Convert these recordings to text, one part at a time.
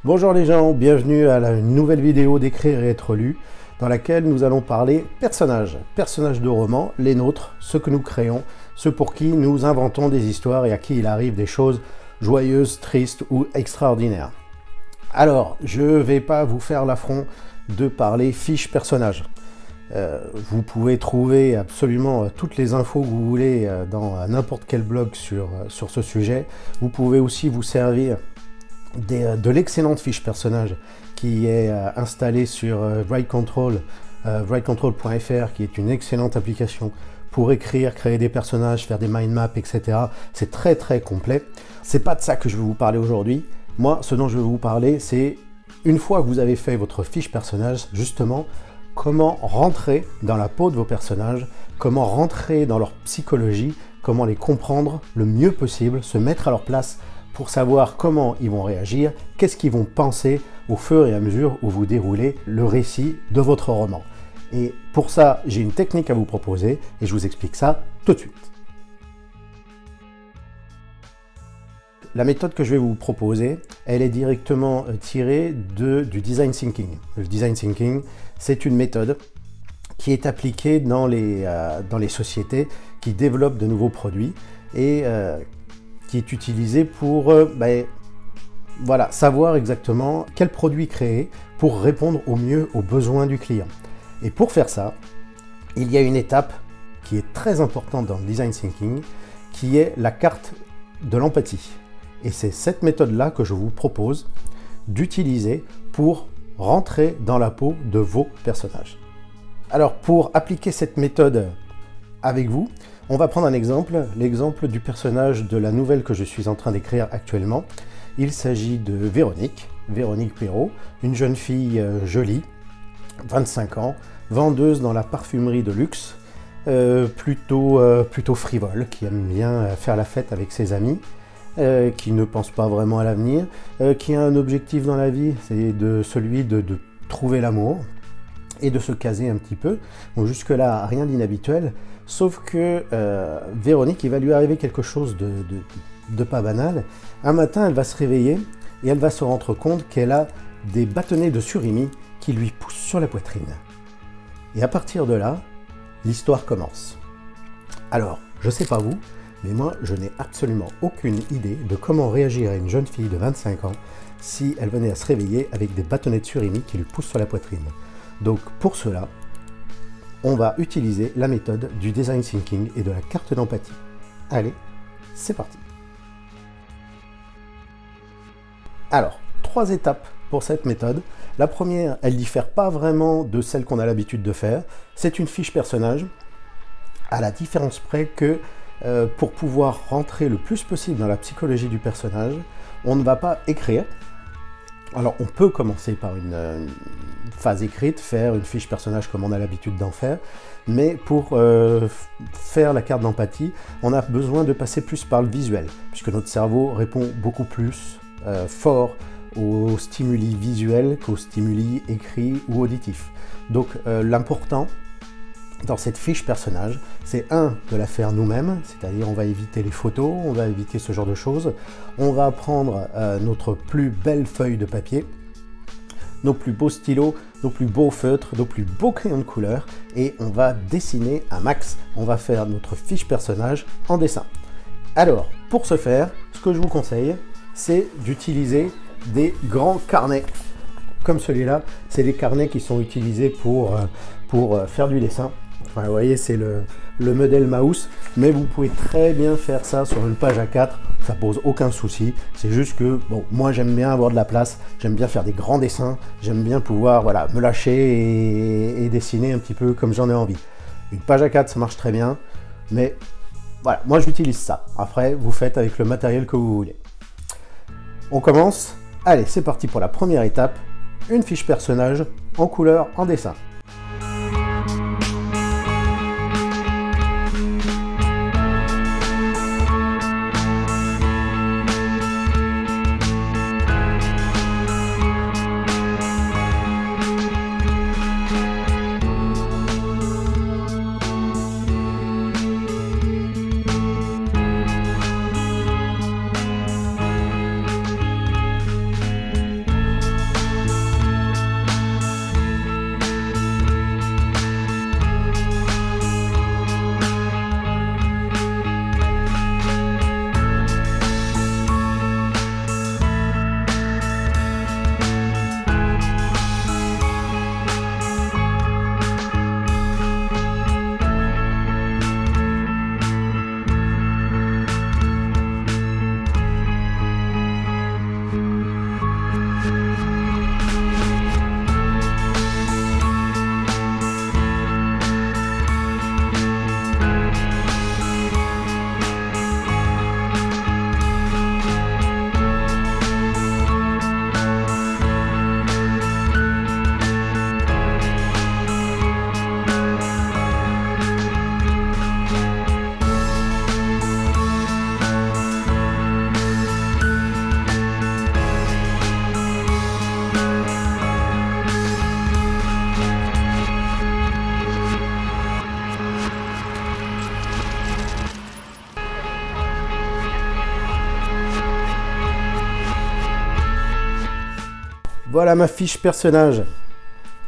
Bonjour les gens, bienvenue à la nouvelle vidéo d'Écrire et être lu, dans laquelle nous allons parler personnages de romans, les nôtres, ceux que nous créons, ceux pour qui nous inventons des histoires et à qui il arrive des choses joyeuses, tristes ou extraordinaires. Alors, je ne vais pas vous faire l'affront de parler fiches personnages. Vous pouvez trouver absolument toutes les infos que vous voulez dans n'importe quel blog sur ce sujet. Vous pouvez aussi vous servir de l'excellente fiche personnage qui est installée sur WriteControl, writecontrol.fr, qui est une excellente application pour écrire, créer des personnages, faire des mind maps, etc. C'est très très complet. C'est pas de ça que je vais vous parler aujourd'hui. Moi, ce dont je vais vous parler, c'est une fois que vous avez fait votre fiche personnage, justement, comment rentrer dans la peau de vos personnages, comment rentrer dans leur psychologie, comment les comprendre le mieux possible, se mettre à leur place pour savoir comment ils vont réagir, qu'est-ce qu'ils vont penser au fur et à mesure où vous déroulez le récit de votre roman. Et pour ça, j'ai une technique à vous proposer et je vous explique ça tout de suite. La méthode que je vais vous proposer, elle est directement tirée du design thinking. Le design thinking, c'est une méthode qui est appliquée dans les sociétés qui développent de nouveaux produits et qui est utilisée pour voilà, savoir exactement quel produit créer pour répondre au mieux aux besoins du client. Et pour faire ça, il y a une étape qui est très importante dans le design thinking, qui est la carte de l'empathie. Et c'est cette méthode-là que je vous propose d'utiliser pour rentrer dans la peau de vos personnages. Alors, pour appliquer cette méthode avec vous, on va prendre un exemple, l'exemple du personnage de la nouvelle que je suis en train d'écrire actuellement. Il s'agit de Véronique Perrault, une jeune fille jolie, 25 ans, vendeuse dans la parfumerie de luxe, plutôt frivole, qui aime bien faire la fête avec ses amis, qui ne pense pas vraiment à l'avenir, qui a un objectif dans la vie, c'est celui de trouver l'amour et de se caser un petit peu. Bon, jusque-là, rien d'inhabituel, sauf que Véronique, il va lui arriver quelque chose de pas banal. Un matin, elle va se réveiller et elle va se rendre compte qu'elle a des bâtonnets de surimi qui lui poussent sur la poitrine. Et à partir de là, l'histoire commence. Alors, je sais pas vous, mais moi, je n'ai absolument aucune idée de comment réagirait une jeune fille de 25 ans si elle venait à se réveiller avec des bâtonnets de surimi qui lui poussent sur la poitrine. Donc, pour cela, on va utiliser la méthode du design thinking et de la carte d'empathie. Allez, c'est parti. Alors, 3 étapes pour cette méthode. La première, elle ne diffère pas vraiment de celle qu'on a l'habitude de faire. C'est une fiche personnage, à la différence près que pour pouvoir rentrer le plus possible dans la psychologie du personnage, on ne va pas écrire. Alors, on peut commencer par une phase écrite, faire une fiche personnage comme on a l'habitude d'en faire, mais pour faire la carte d'empathie, on a besoin de passer plus par le visuel, puisque notre cerveau répond beaucoup plus fort aux stimuli visuels qu'aux stimuli écrits ou auditifs. Donc, l'important dans cette fiche personnage, c'est de la faire nous-mêmes, c'est-à-dire on va éviter les photos, on va éviter ce genre de choses. On va prendre notre plus belle feuille de papier, nos plus beaux stylos, nos plus beaux feutres, nos plus beaux crayons de couleur, et on va dessiner un max. On va faire notre fiche personnage en dessin. Alors, pour ce faire, ce que je vous conseille, c'est d'utiliser des grands carnets. Comme celui-là, c'est des carnets qui sont utilisés pour faire du dessin. Enfin, vous voyez, c'est le modèle Mouse, mais vous pouvez très bien faire ça sur une page A4, ça pose aucun souci. C'est juste que, bon, moi j'aime bien avoir de la place, j'aime bien faire des grands dessins, j'aime bien pouvoir, voilà, me lâcher et dessiner un petit peu comme j'en ai envie. Une page A4, ça marche très bien, mais voilà, moi j'utilise ça. Après, vous faites avec le matériel que vous voulez. On commence. Allez, c'est parti pour la première étape, une fiche personnage en couleur, en dessin. Voilà ma fiche personnage.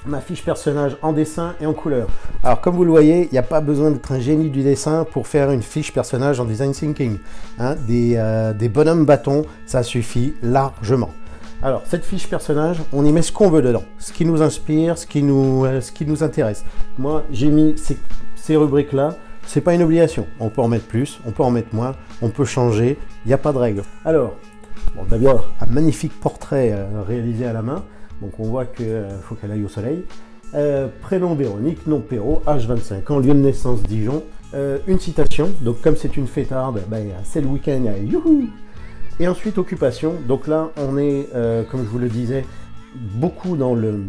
Ma fiche personnage en dessin et en couleur. Alors comme vous le voyez, il n'y a pas besoin d'être un génie du dessin pour faire une fiche personnage en design thinking. Hein, des bonhommes bâtons, ça suffit largement. Alors cette fiche personnage, on y met ce qu'on veut dedans, ce qui nous inspire, ce qui nous intéresse. Moi j'ai mis ces rubriques là, c'est pas une obligation. On peut en mettre plus, on peut en mettre moins, on peut changer, il n'y a pas de règle. Alors, bon, d'abord un magnifique portrait réalisé à la main. Donc on voit qu'il faut qu'elle aille au soleil. Prénom Véronique, nom Perrault, âge 25 ans, lieu de naissance Dijon. Une citation, donc comme c'est une fêtarde, ben, c'est le week-end, youhou. Et ensuite occupation, donc là on est, comme je vous le disais, beaucoup dans le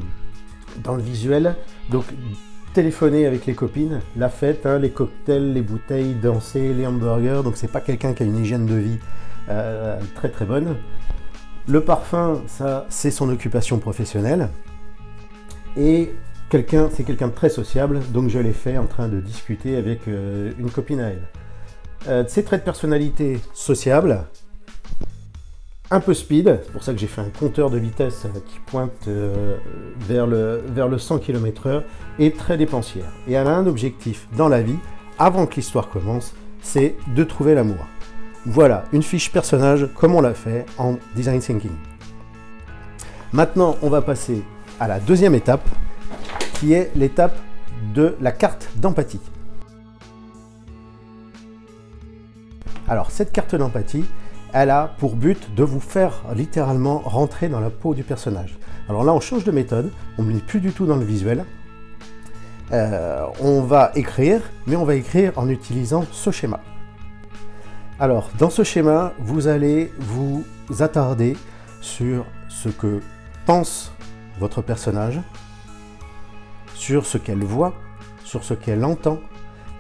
visuel. Donc téléphoner avec les copines, la fête, hein, les cocktails, les bouteilles, danser, les hamburgers. Donc c'est pas quelqu'un qui a une hygiène de vie très très bonne. Le parfum, ça, c'est son occupation professionnelle. Et c'est quelqu'un de très sociable, donc je l'ai fait en train de discuter avec une copine à elle. Ses traits de personnalité sociable, un peu speed, c'est pour ça que j'ai fait un compteur de vitesse qui pointe vers le 100 km/h, et très dépensière. Et elle a un objectif dans la vie, avant que l'histoire commence, c'est de trouver l'amour. Voilà, une fiche personnage comme on l'a fait en design thinking. Maintenant, on va passer à la deuxième étape, qui est l'étape de la carte d'empathie. Alors, cette carte d'empathie, elle a pour but de vous faire littéralement rentrer dans la peau du personnage. Alors là, on change de méthode, on n'est plus du tout dans le visuel. On va écrire, mais on va écrire en utilisant ce schéma. Alors, dans ce schéma, vous allez vous attarder sur ce que pense votre personnage, sur ce qu'elle voit, sur ce qu'elle entend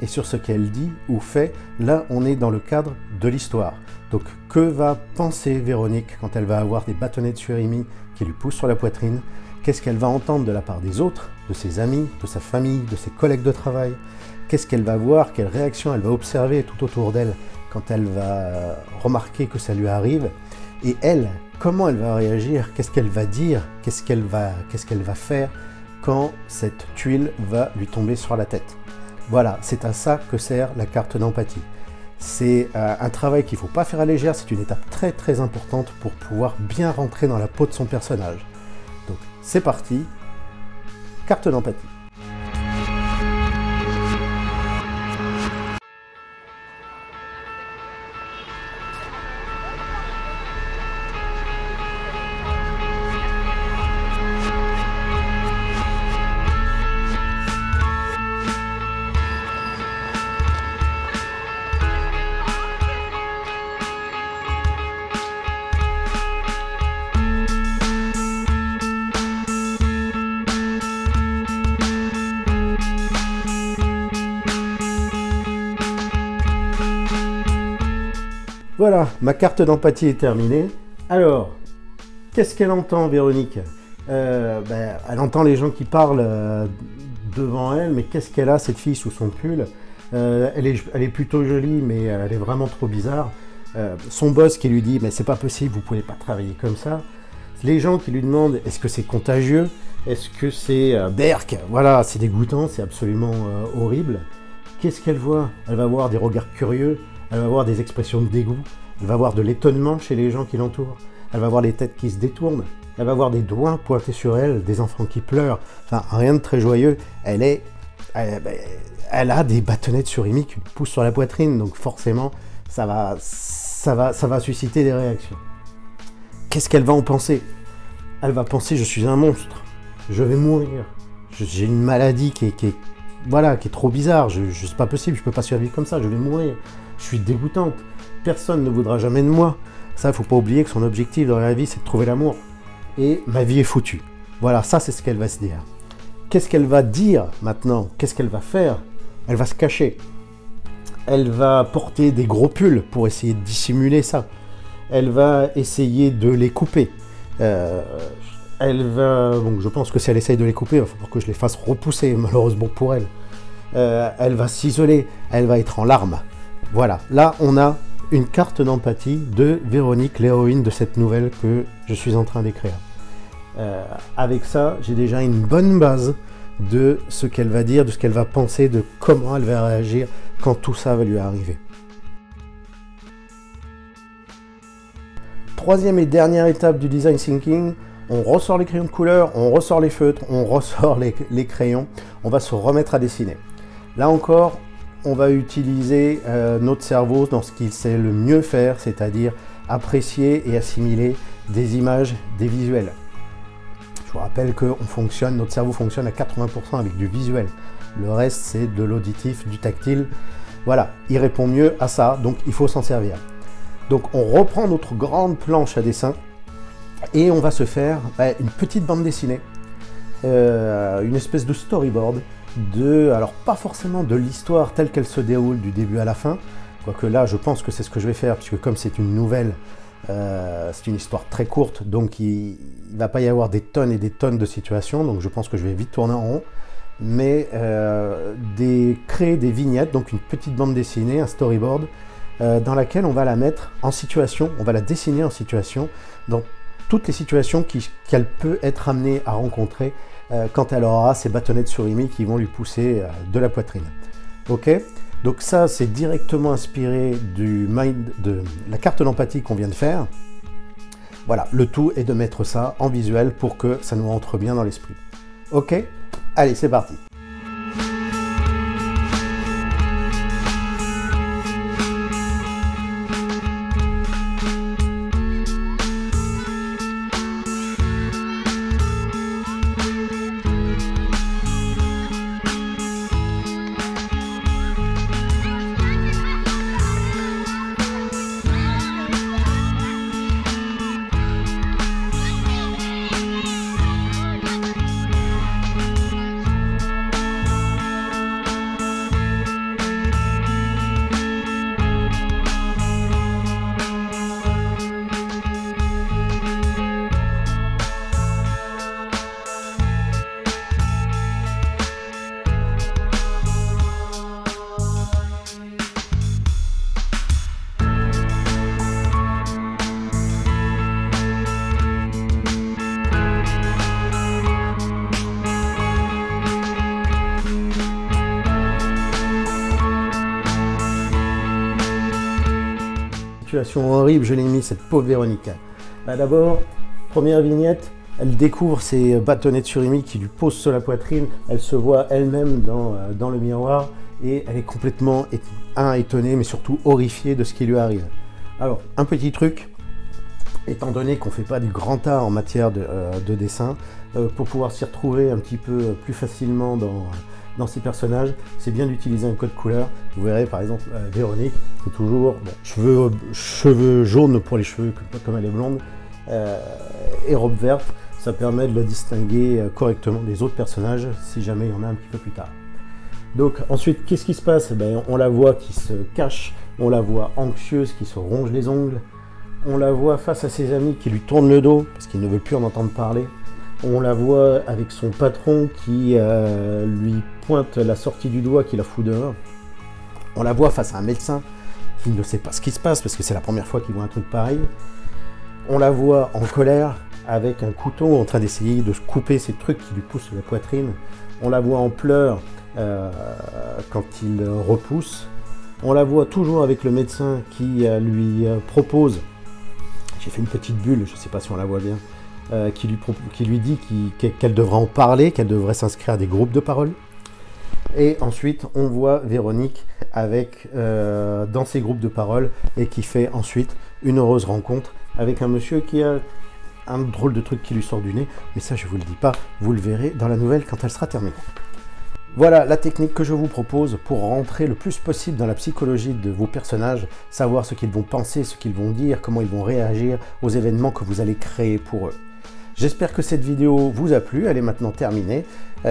et sur ce qu'elle dit ou fait. Là, on est dans le cadre de l'histoire. Donc, que va penser Véronique quand elle va avoir des bâtonnets de surimi qui lui poussent sur la poitrine? Qu'est-ce qu'elle va entendre de la part des autres, de ses amis, de sa famille, de ses collègues de travail? Qu'est-ce qu'elle va voir? Quelle réaction elle va observer tout autour d'elle quand elle va remarquer que ça lui arrive? Et elle, comment elle va réagir? Qu'est-ce qu'elle va dire? Qu'est-ce qu'elle va faire quand cette tuile va lui tomber sur la tête? Voilà, c'est à ça que sert la carte d'empathie. C'est un travail qu'il ne faut pas faire à la légère, c'est une étape très très importante pour pouvoir bien rentrer dans la peau de son personnage. Donc c'est parti, carte d'empathie. Voilà, ma carte d'empathie est terminée. Alors, qu'est-ce qu'elle entend, Véronique? Elle entend les gens qui parlent devant elle, mais qu'est-ce qu'elle a, cette fille, sous son pull? Elle est plutôt jolie, mais elle est vraiment trop bizarre. Son boss qui lui dit « mais c'est pas possible, vous pouvez pas travailler comme ça ». Les gens qui lui demandent « est-ce que c'est contagieux? Est-ce que c'est berk ?» Voilà, c'est dégoûtant, c'est absolument horrible. Qu'est-ce qu'elle voit? Elle va voir des regards curieux. Elle va avoir des expressions de dégoût, elle va avoir de l'étonnement chez les gens qui l'entourent, elle va avoir des têtes qui se détournent, elle va avoir des doigts pointés sur elle, des enfants qui pleurent, enfin rien de très joyeux. Elle a des bâtonnets de surimi qui lui poussent sur la poitrine, donc forcément ça va susciter des réactions. Qu'est-ce qu'elle va en penser? Elle va penser: je suis un monstre, je vais mourir, j'ai une maladie qui est trop bizarre, c'est pas possible, je peux pas survivre comme ça, je vais mourir. Je suis dégoûtante, personne ne voudra jamais de moi. Ça, faut pas oublier que son objectif dans la vie, c'est de trouver l'amour. Et ma vie est foutue. Voilà, ça, c'est ce qu'elle va se dire. Qu'est-ce qu'elle va dire maintenant? Qu'est-ce qu'elle va faire? Elle va se cacher. Elle va porter des gros pulls pour essayer de dissimuler ça. Elle va essayer de les couper. Bon, je pense que si elle essaye de les couper, il va falloir que je les fasse repousser, malheureusement pour elle. Elle va s'isoler, elle va être en larmes. Voilà, là on a une carte d'empathie de Véronique, l'héroïne de cette nouvelle que je suis en train d'écrire. Avec ça, j'ai déjà une bonne base de ce qu'elle va dire, de ce qu'elle va penser, de comment elle va réagir quand tout ça va lui arriver. Troisième et dernière étape du design thinking, on ressort les crayons de couleur, on ressort les feutres, on ressort les crayons, on va se remettre à dessiner. Là encore, on va utiliser notre cerveau dans ce qu'il sait le mieux faire, c'est-à-dire apprécier et assimiler des images, des visuels. Je vous rappelle que notre cerveau fonctionne à 80% avec du visuel. Le reste, c'est de l'auditif, du tactile. Voilà, il répond mieux à ça, donc il faut s'en servir. Donc on reprend notre grande planche à dessin et on va se faire une petite bande dessinée, une espèce de storyboard, alors pas forcément de l'histoire telle qu'elle se déroule du début à la fin, quoique là je pense que c'est ce que je vais faire, puisque comme c'est une nouvelle, c'est une histoire très courte, donc il ne va pas y avoir des tonnes et des tonnes de situations, donc je pense que je vais vite tourner en rond, mais créer des vignettes, donc une petite bande dessinée, un storyboard, dans laquelle on va la mettre en situation, on va la dessiner en situation, dans toutes les situations qu'elle peut être amenée à rencontrer quand elle aura ces bâtonnets de surimi qui vont lui pousser de la poitrine. Ok, donc ça c'est directement inspiré de la carte d'empathie qu'on vient de faire. Voilà, le tout est de mettre ça en visuel pour que ça nous rentre bien dans l'esprit. Ok, allez c'est parti. Situation horrible, je l'ai mis, cette pauvre Véronique. D'abord, première vignette, elle découvre ses bâtonnets de surimi qui lui posent sur la poitrine, elle se voit elle-même dans le miroir et elle est complètement étonnée, mais surtout horrifiée de ce qui lui arrive. Alors, un petit truc, étant donné qu'on ne fait pas du grand art en matière de dessin, pour pouvoir s'y retrouver un petit peu plus facilement dans ces personnages, c'est bien d'utiliser un code couleur. Vous verrez par exemple Véronique, c'est toujours cheveux jaunes pour les cheveux, comme elle est blonde, et robe verte, ça permet de la distinguer correctement des autres personnages, si jamais il y en a un petit peu plus tard. Donc ensuite, qu'est-ce qui se passe? On la voit qui se cache, on la voit anxieuse, qui se ronge les ongles, on la voit face à ses amis qui lui tournent le dos, parce qu'ils ne veulent plus en entendre parler. On la voit avec son patron qui lui pointe la sortie du doigt, qui la fout dehors. On la voit face à un médecin qui ne sait pas ce qui se passe parce que c'est la première fois qu'il voit un truc pareil. On la voit en colère avec un couteau en train d'essayer de se couper ces trucs qui lui poussent la poitrine. On la voit en pleurs quand il repousse. On la voit toujours avec le médecin qui lui propose, j'ai fait une petite bulle, je ne sais pas si on la voit bien, qui lui dit qu'elle devrait en parler, qu'elle devrait s'inscrire à des groupes de parole. Et ensuite, on voit Véronique dans ces groupes de parole et qui fait ensuite une heureuse rencontre avec un monsieur qui a un drôle de truc qui lui sort du nez. Mais ça, je ne vous le dis pas, vous le verrez dans la nouvelle quand elle sera terminée. Voilà la technique que je vous propose pour rentrer le plus possible dans la psychologie de vos personnages, savoir ce qu'ils vont penser, ce qu'ils vont dire, comment ils vont réagir aux événements que vous allez créer pour eux. J'espère que cette vidéo vous a plu, elle est maintenant terminée.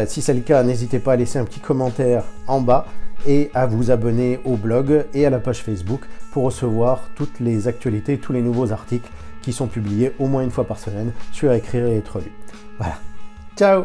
Si c'est le cas, n'hésitez pas à laisser un petit commentaire en bas et à vous abonner au blog et à la page Facebook pour recevoir toutes les actualités, tous les nouveaux articles qui sont publiés au moins une fois par semaine sur Écrire et être lu. Voilà, ciao!